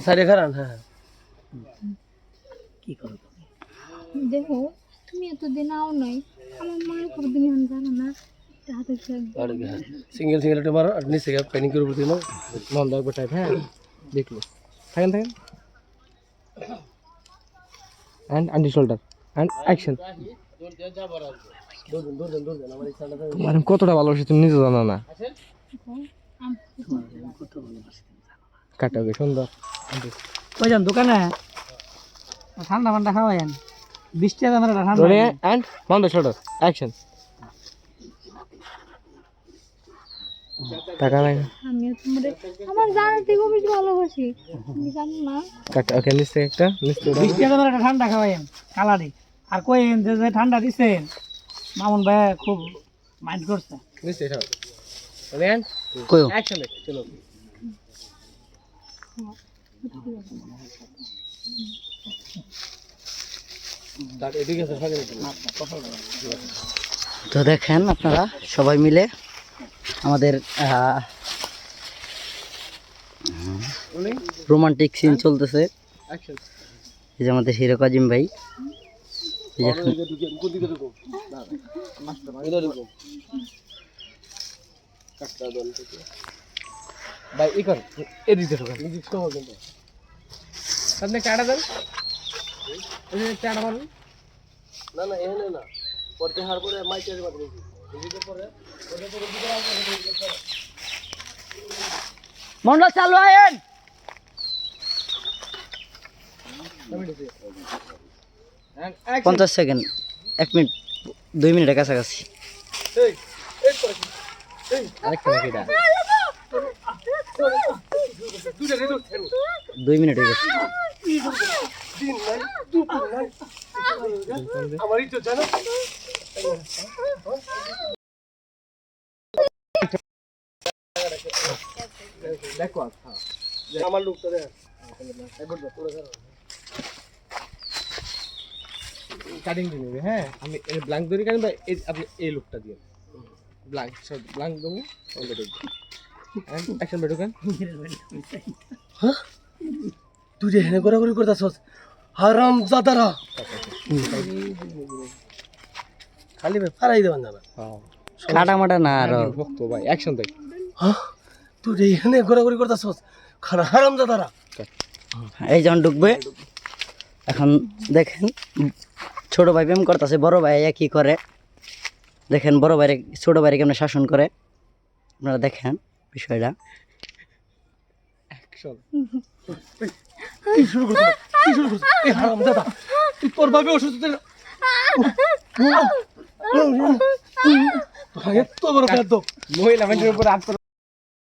সাইডে খারান। হ্যাঁ কি করো তুমি? দেখো তুমি এতদিন আও নাই, আমার মায়ের কতদিন এখন জানো না, হাতে সিঙ্গেল সিঙ্গেল একটা মারো আর নিচে প্যানিং করে উপর দিয়ে নাও। নন দা একবার টাইপ। হ্যাঁ দেখলো থাকেন থাকেন and anti shoulder and action তোমার কতটা ভালোবাসি তুমি নিজে জানো না। কাটা ওকে সুন্দর। ওই যান দোকানে ঠান্ডা ফান্ডা খাওয়াইন, 20 টাকা দামের ঠান্ডা। Rolling and on the shoulder action টাকা নাই আমি তোমারে আমার জানার থেকে বেশি ভালোবাসি, তুমি জানো না। কাটা ওকে নিচে একটা নিচে 20 টাকা দামের ঠান্ডা খাওয়াইন কালারি, আর কইন যে ঠান্ডা দিছেন মামুন ভাই খুব মাইন্ড করছে। নিচে এটা রোলিং কইও action চলো। তো দেখেন আপনারা সবাই মিলে আমাদের রোমান্টিক সিন চলতেছে। এই যে আমাদের হিরো কাজিম ভাই, এই যে এখন ভাই ই কর এদিকে ঢোকা মিউজিক শো হবে কিন্তু সামনে কাটা দেন ওই যে চাড়া মারুন। না না এখানে না পড়তে হার করে মাইকের বাদ দিছি এদিকে পরে ওটা পরে দিকে আসবে। মন্ডল চালু আয়েন। 50 সেকেন্ড, 1 মিনিট, 2 মিনিটের কাছাকাছি। এই এই করে আরেকটা কিটা 2 মিনিট হয়ে গেছে। দিন নাই দুপুর নাই আমারই তো জানো। দেখো আমার লোকটা দেখ একবার পুরো ধরো কাটিং দিয়ে নেবে। হ্যাঁ আমি ব্ল্যাঙ্ক ধরে কাটিং বা আপনি এই লুকটা দিয়ে ব্ল্যাঙ্ক সব ব্ল্যাঙ্ক দেবো অলরেডি এন্ড অ্যাকশন বেটো কেন। হ্যাঁ তুই যে হেনে ঘোরাঘুরি করতেছস হারাম জাদারা খালি ভাই ফারাই দেবেন না। হ্যাঁ কাটা মাটা না আরো ভক্ত ভাই অ্যাকশন দেখ। হ্যাঁ তুই যে হেনে ঘোরাঘুরি করতেছস খানা হারাম জাদারা। এই যখন ঢুকবে এখন দেখেন ছোট ভাই প্রেম করতেছে, বড় ভাই কি করে দেখেন, বড় ভাইরে ছোট ভাইরে কেমন শাসন করে আপনারা দেখেন বিষয়টা। অ্যাকশন কি শুরু করছিস কি শুরু করছিস এই হারাম জাদা তুই তোর ভাবে অসুস্থ এত বড় বেয়াদব। মহিলা মানুষের উপর হাত